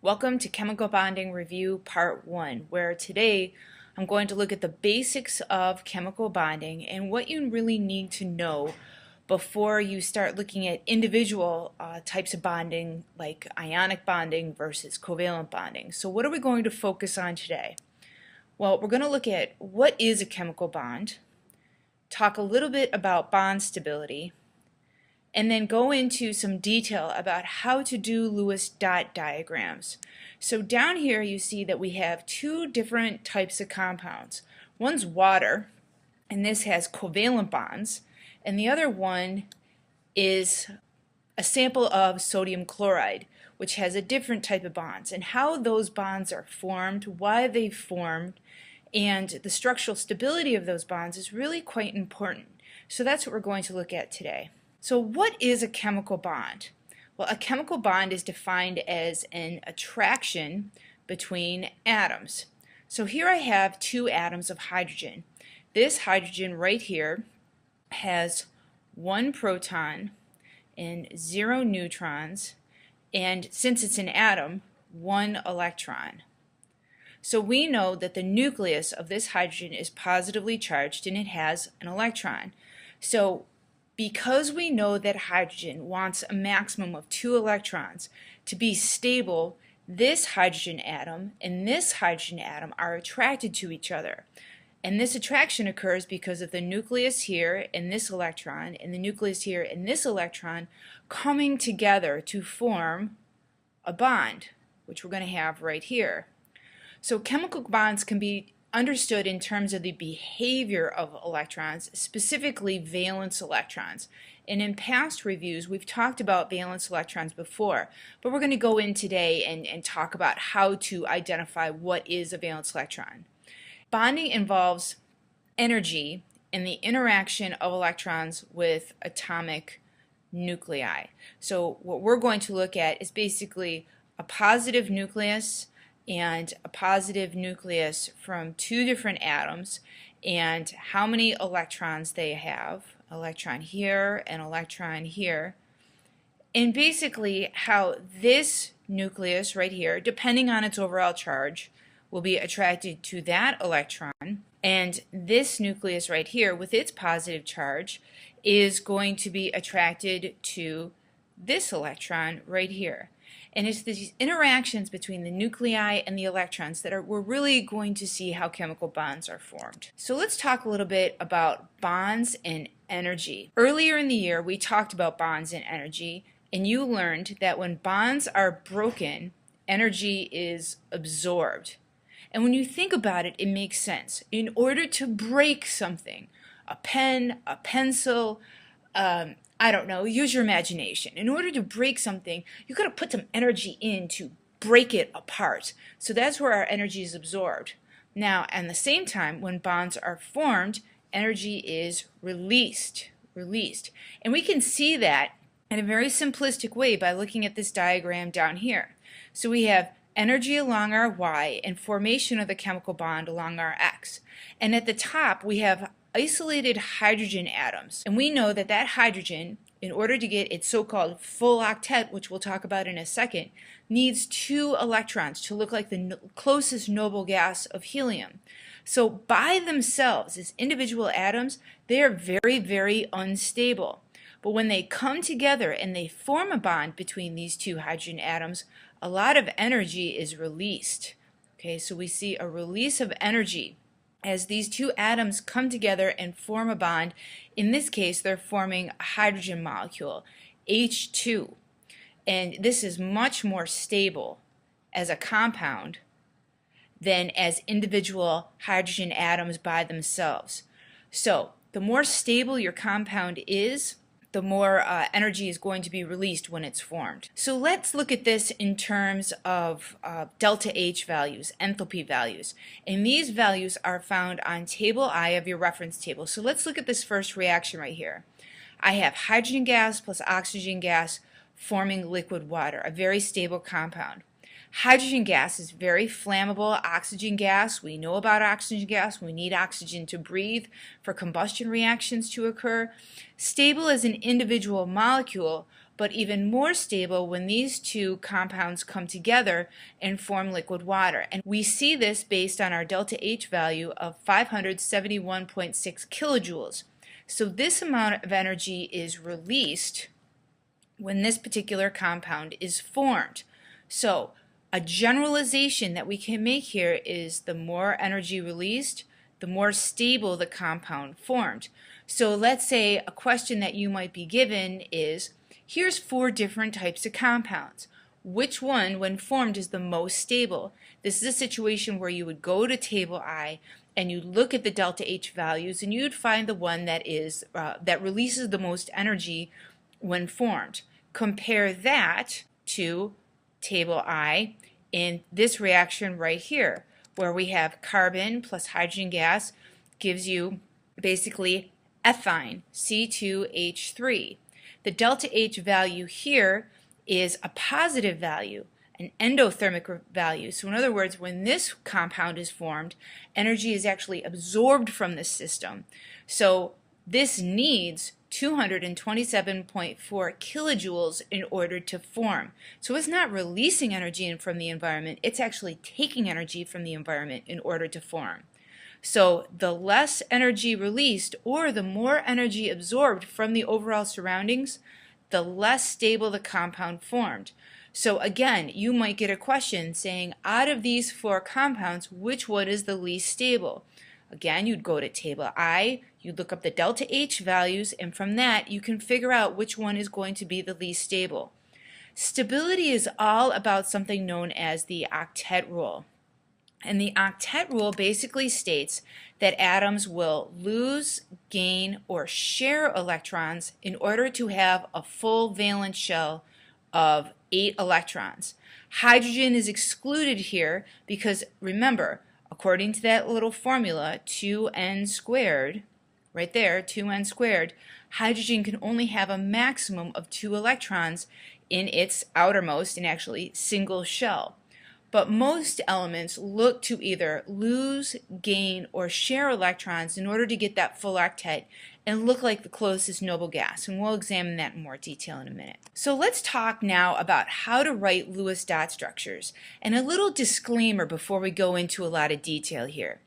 Welcome to Chemical Bonding Review Part 1, where today I'm going to look at the basics of chemical bonding and what you really need to know before you start looking at individual types of bonding like ionic bonding versus covalent bonding. So what are we going to focus on today? Well, we're going to look at what is a chemical bond, talk a little bit about bond stability, and then go into some detail about how to do Lewis dot diagrams. So down here you see that we have two different types of compounds. One's water, and this has covalent bonds, and the other one is a sample of sodium chloride, which has a different type of bonds. And how those bonds are formed, why they formed, and the structural stability of those bonds is really quite important. So that's what we're going to look at today. So what is a chemical bond? Well, a chemical bond is defined as an attraction between atoms. So here I have two atoms of hydrogen. This hydrogen right here has one proton and 0 neutrons, and since it's an atom, 1 electron. So we know that the nucleus of this hydrogen is positively charged and it has an electron. So because we know that hydrogen wants a maximum of 2 electrons to be stable, this hydrogen atom and this hydrogen atom are attracted to each other. And this attraction occurs because of the nucleus here and this electron, and the nucleus here and this electron coming together to form a bond, which we're going to have right here. So chemical bonds can be understood in terms of the behavior of electrons, specifically valence electrons. And in past reviews, we've talked about valence electrons before, but we're going to go in today and talk about how to identify what is a valence electron. Bonding involves energy and the interaction of electrons with atomic nuclei. So what we're going to look at is basically a positive nucleus and a positive nucleus from two different atoms and how many electrons they have, electron here and electron here, and basically how this nucleus right here, depending on its overall charge, will be attracted to that electron, and this nucleus right here with its positive charge is going to be attracted to this electron right here. And it's these interactions between the nuclei and the electrons that we're really going to see how chemical bonds are formed. So let's talk a little bit about bonds and energy. Earlier in the year we talked about bonds and energy, and you learned that when bonds are broken, energy is absorbed. And when you think about it, it makes sense. In order to break something, a pen, a pencil, I don't know, use your imagination. In order to break something, you've got to put some energy in to break it apart. So that's where our energy is absorbed. Now, at the same time, when bonds are formed, energy is released. And we can see that in a very simplistic way by looking at this diagram down here. So we have energy along our y and formation of the chemical bond along our x. And at the top, we have isolated hydrogen atoms, and we know that that hydrogen, in order to get its so-called full octet, which we'll talk about in a second, needs 2 electrons to look like the closest noble gas of helium. So by themselves, as individual atoms, they are very, very unstable. But when they come together and they form a bond between these two hydrogen atoms, a lot of energy is released. Okay, so we see a release of energy as these two atoms come together and form a bond. In this case, they're forming a hydrogen molecule, H2. And this is much more stable as a compound than as individual hydrogen atoms by themselves. So the more stable your compound is, the more energy is going to be released when it's formed. So let's look at this in terms of delta H values, enthalpy values. And these values are found on table I of your reference table. So let's look at this first reaction right here. I have hydrogen gas plus oxygen gas forming liquid water, a very stable compound. Hydrogen gas is very flammable. Oxygen gas, we know about oxygen gas. We need oxygen to breathe for combustion reactions to occur. Stable as an individual molecule, but even more stable when these two compounds come together and form liquid water. And we see this based on our delta H value of 571.6 kilojoules. So this amount of energy is released when this particular compound is formed. So a generalization that we can make here is the more energy released, the more stable the compound formed. So let's say a question that you might be given is, here's 4 different types of compounds. Which one, when formed, is the most stable? This is a situation where you would go to table I and you look at the delta H values and you'd find the one that is that releases the most energy when formed. Compare that to table I in this reaction right here, where we have carbon plus hydrogen gas gives you basically ethine, C2H3. The delta H value here is a positive value, an endothermic value. So in other words, when this compound is formed, energy is actually absorbed from the system. So this needs 227.4 kilojoules in order to form. So it's not releasing energy from the environment, it's actually taking energy from the environment in order to form. So the less energy released or the more energy absorbed from the overall surroundings, the less stable the compound formed. So again, you might get a question saying, out of these 4 compounds, which one is the least stable? Again, you'd go to table I, you'd look up the delta H values, and from that you can figure out which one is going to be the least stable. Stability is all about something known as the octet rule. And the octet rule basically states that atoms will lose, gain, or share electrons in order to have a full valence shell of 8 electrons. Hydrogen is excluded here because, remember, according to that little formula, 2n squared, right there, 2n squared, hydrogen can only have a maximum of 2 electrons in its outermost and actually single shell. But most elements look to either lose, gain, or share electrons in order to get that full octet and look like the closest noble gas, and we'll examine that in more detail in a minute. So let's talk now about how to write Lewis dot structures, and a little disclaimer before we go into a lot of detail here.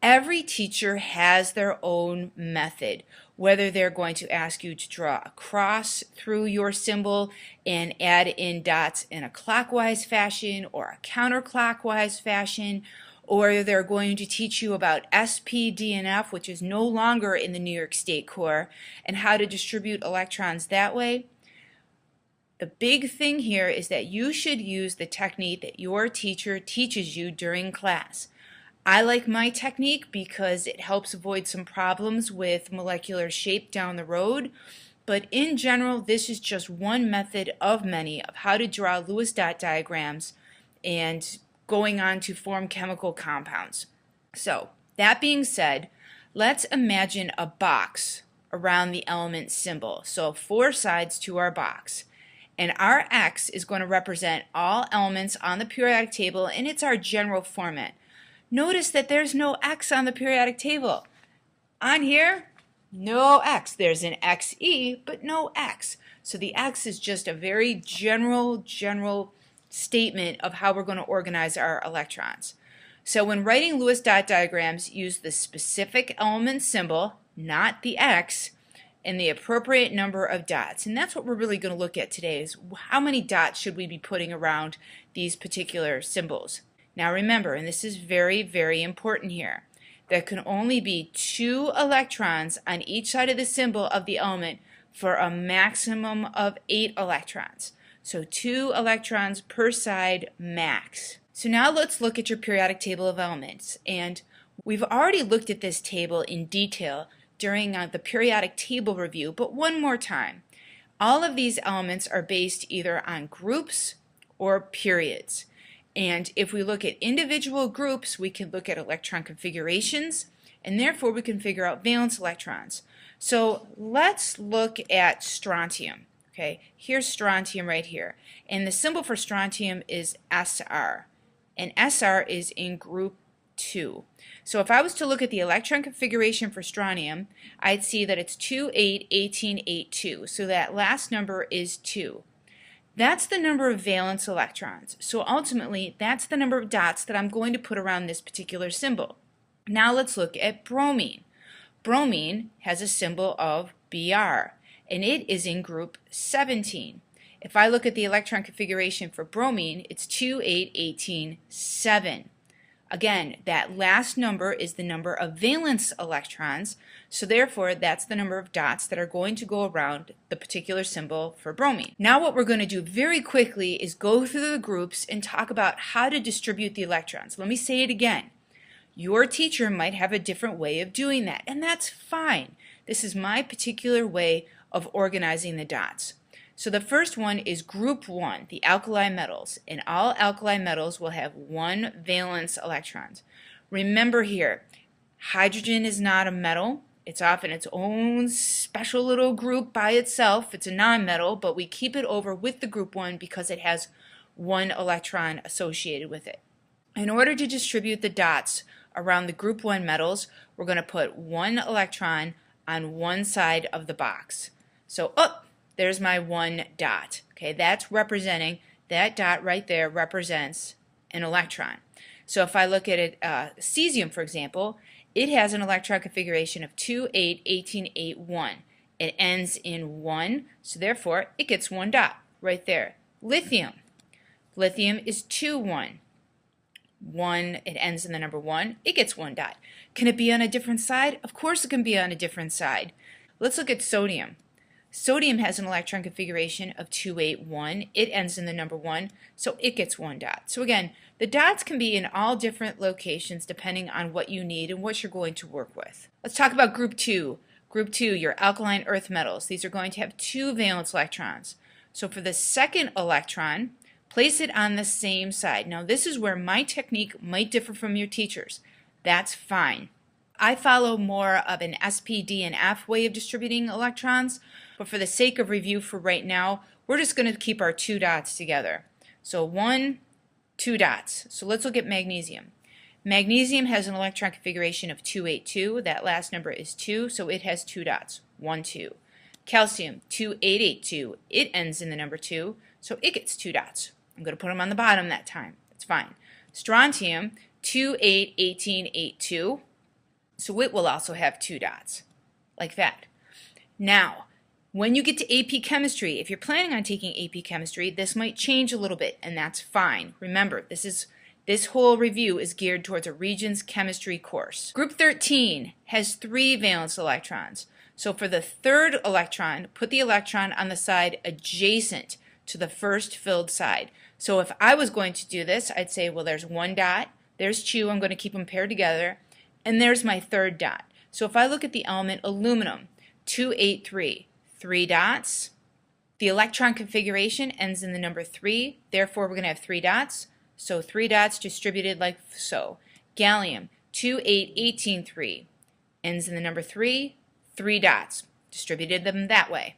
Every teacher has their own method, whether they're going to ask you to draw a cross through your symbol and add in dots in a clockwise fashion or a counterclockwise fashion, or they're going to teach you about SP, D, and F, which is no longer in the New York State core, and how to distribute electrons that way. The big thing here is that you should use the technique that your teacher teaches you during class. I like my technique because it helps avoid some problems with molecular shape down the road, but in general this is just one method of many of how to draw Lewis dot diagrams and going on to form chemical compounds. So that being said, let's imagine a box around the element symbol. So 4 sides to our box. And our X is going to represent all elements on the periodic table, and it's our general format. Notice that there's no X on the periodic table. On here, no X. There's an XE, but no X. So the X is just a very general statement of how we're going to organize our electrons. So when writing Lewis dot diagrams, use the specific element symbol, not the X, and the appropriate number of dots. And that's what we're really going to look at today, is how many dots should we be putting around these particular symbols. Now remember, and this is very, very important here, there can only be 2 electrons on each side of the symbol of the element for a maximum of 8 electrons. So 2 electrons per side max. So now let's look at your periodic table of elements. And we've already looked at this table in detail during the periodic table review, but one more time. All of these elements are based either on groups or periods. And if we look at individual groups, we can look at electron configurations, and therefore we can figure out valence electrons. So let's look at strontium. Okay, here's strontium right here. And the symbol for strontium is SR. And SR is in group 2. So if I was to look at the electron configuration for strontium, I'd see that it's 2, 8, 18, 8, 2. So that last number is 2. That's the number of valence electrons. So ultimately, that's the number of dots that I'm going to put around this particular symbol. Now let's look at bromine. Bromine has a symbol of Br, and it is in group 17. If I look at the electron configuration for bromine, it's 2, 8, 18, 7. Again, that last number is the number of valence electrons, so therefore that's the number of dots that are going to go around the particular symbol for bromine. Now what we're going to do very quickly is go through the groups and talk about how to distribute the electrons. Let me say it again. Your teacher might have a different way of doing that, and that's fine. This is my particular way of organizing the dots. So the first one is group 1, the alkali metals, and all alkali metals will have 1 valence electrons. Remember here, hydrogen is not a metal. It's often its own special little group by itself. It's a nonmetal, but we keep it over with the group 1 because it has 1 electron associated with it. In order to distribute the dots around the group 1 metals, we're going to put 1 electron on one side of the box. So, there's my 1 dot. Okay, that's representing, that dot right there represents an electron. So if I look at it, cesium, for example, it has an electron configuration of 2, 8, 18, 8, 1. It ends in 1, so therefore it gets 1 dot right there. Lithium. Lithium is 2, 1. 1, it ends in the number 1, it gets 1 dot. Can it be on a different side? Of course it can be on a different side. Let's look at sodium. Sodium has an electron configuration of 2, 8, 1. It ends in the number 1, so it gets 1 dot. So again, the dots can be in all different locations depending on what you need and what you're going to work with. Let's talk about group 2. Group 2, your alkaline earth metals. These are going to have 2 valence electrons. So for the second electron, place it on the same side. Now this is where my technique might differ from your teacher's. That's fine. I follow more of an SP, D, and F way of distributing electrons, but for the sake of review for right now, we're just going to keep our 2 dots together. So 1, 2 dots. So let's look at magnesium. Magnesium has an electron configuration of 2, 8, 2. That last number is 2, so it has 2 dots. 1, 2. Calcium, 2, 8, 8, 2. It ends in the number 2, so it gets 2 dots. I'm going to put them on the bottom that time. That's fine. Strontium, 2, 8, 18, 8, 2. So it will also have 2 dots, like that. Now, when you get to AP Chemistry, if you're planning on taking AP Chemistry, this might change a little bit, and that's fine. Remember, this whole review is geared towards a Regents Chemistry course. Group 13 has 3 valence electrons. So for the third electron, put the electron on the side adjacent to the first filled side. So if I was going to do this, I'd say, well, there's 1 dot, there's 2, I'm going to keep them paired together, and there's my third dot. So if I look at the element aluminum, 2, 8, 3, 3 dots. The electron configuration ends in the number 3, therefore we're going to have 3 dots. So 3 dots distributed like so. Gallium, 2, 8, 18, 3, ends in the number 3, 3 dots. Distributed them that way.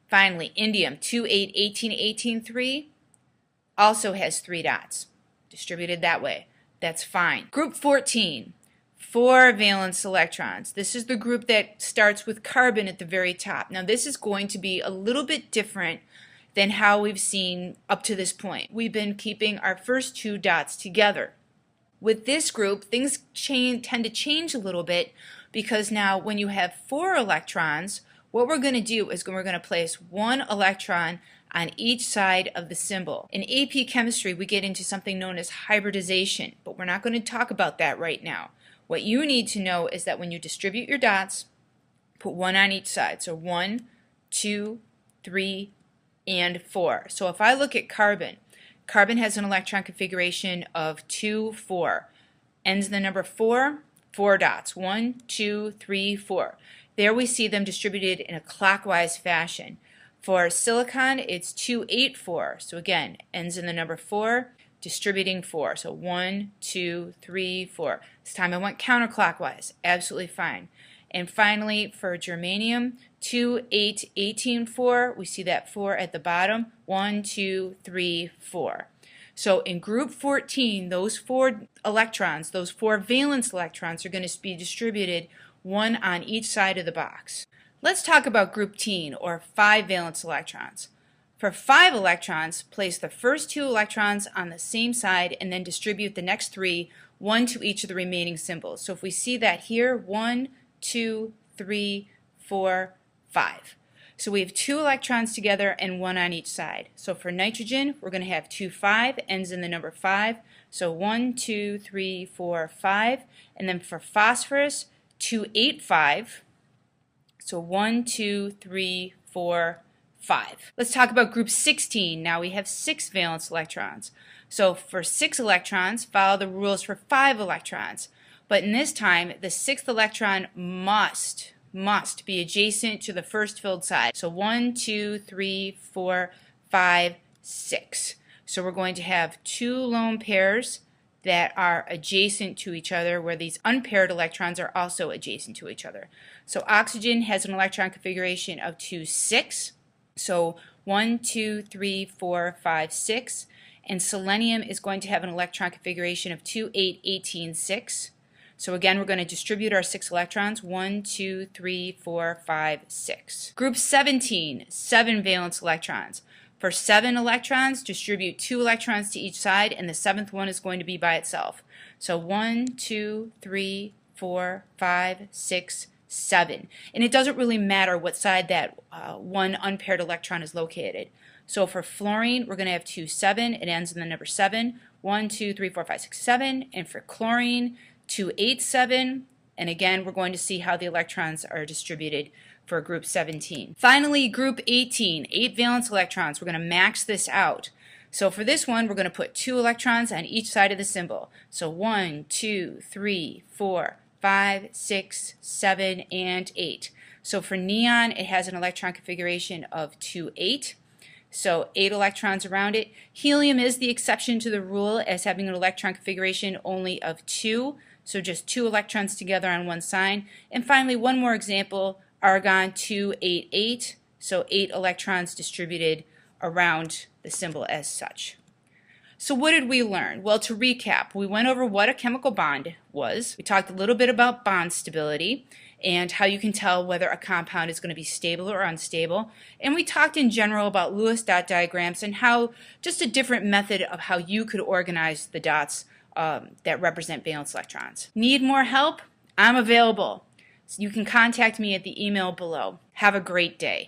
Finally, indium, 2, 8, 18, 18, 3, also has 3 dots. Distributed that way. That's fine. Group 14. 4 valence electrons. This is the group that starts with carbon at the very top. Now this is going to be a little bit different than how we've seen up to this point. We've been keeping our first 2 dots together. With this group, things tend to change a little bit because now when you have 4 electrons, what we're going to do is we're going to place 1 electron on each side of the symbol. In AP Chemistry, we get into something known as hybridization, but we're not going to talk about that right now. What you need to know is that when you distribute your dots, put 1 on each side. So 1, 2, 3, and 4. So if I look at carbon, carbon has an electron configuration of 2, 4. Ends in the number 4, 4 dots. 1, 2, 3, 4. There we see them distributed in a clockwise fashion. For silicon, it's 2, 8, 4. So again, ends in the number 4. Distributing 4. So 1, 2, 3, 4. This time I went counterclockwise. Absolutely fine. And finally, for germanium, 2, 8, 18, 4. We see that 4 at the bottom. 1, 2, 3, 4. So in group 14, those 4 electrons, those 4 valence electrons are going to be distributed one on each side of the box. Let's talk about group 10, or 5 valence electrons. For 5 electrons, place the first 2 electrons on the same side and then distribute the next 3, one to each of the remaining symbols. So if we see that here, 1, 2, 3, 4, 5. So we have 2 electrons together and 1 on each side. So for nitrogen, we're going to have 2, 5, ends in the number 5. So 1, 2, 3, 4, 5. And then for phosphorus, 2, 8, 5. So 1, 2, 3, 4, 5. Let's talk about group 16. Now we have 6 valence electrons. So for 6 electrons, follow the rules for 5 electrons. But in this time, the 6th electron must be adjacent to the first filled side. So 1, 2, 3, 4, 5, 6. So we're going to have 2 lone pairs that are adjacent to each other, where these unpaired electrons are also adjacent to each other. So oxygen has an electron configuration of 2, 6. So 1, 2, 3, 4, 5, 6. And selenium is going to have an electron configuration of 2, 8, 18, 6. So again, we're going to distribute our 6 electrons, 1, 2, 3, 4, 5, 6. Group 17, 7 valence electrons. For 7 electrons, distribute 2 electrons to each side, and the 7th one is going to be by itself. So 1, 2, 3, 4, 5, 6, 7. And it doesn't really matter what side that one unpaired electron is located. So for fluorine, we're going to have 2, 7. It ends in the number 7. 1, 2, 3, 4, 5, 6, 7. And for chlorine, 2, 8, 7. And again, we're going to see how the electrons are distributed for group 17. Finally, group 18, 8 valence electrons. We're going to max this out. So for this one, we're going to put 2 electrons on each side of the symbol. So 1, 2, 3, 4, 5, 6, 7, and 8. So for neon, it has an electron configuration of 2, 8. So 8 electrons around it. Helium is the exception to the rule, as having an electron configuration only of 2. So just 2 electrons together on one side. And finally, one more example, argon 2, 8, 8. So 8 electrons distributed around the symbol as such. So what did we learn? Well, to recap, we went over what a chemical bond was. We talked a little bit about bond stability and how you can tell whether a compound is going to be stable or unstable. And we talked in general about Lewis dot diagrams and how just a different method of how you could organize the dots that represent valence electrons. Need more help? I'm available. So you can contact me at the email below. Have a great day.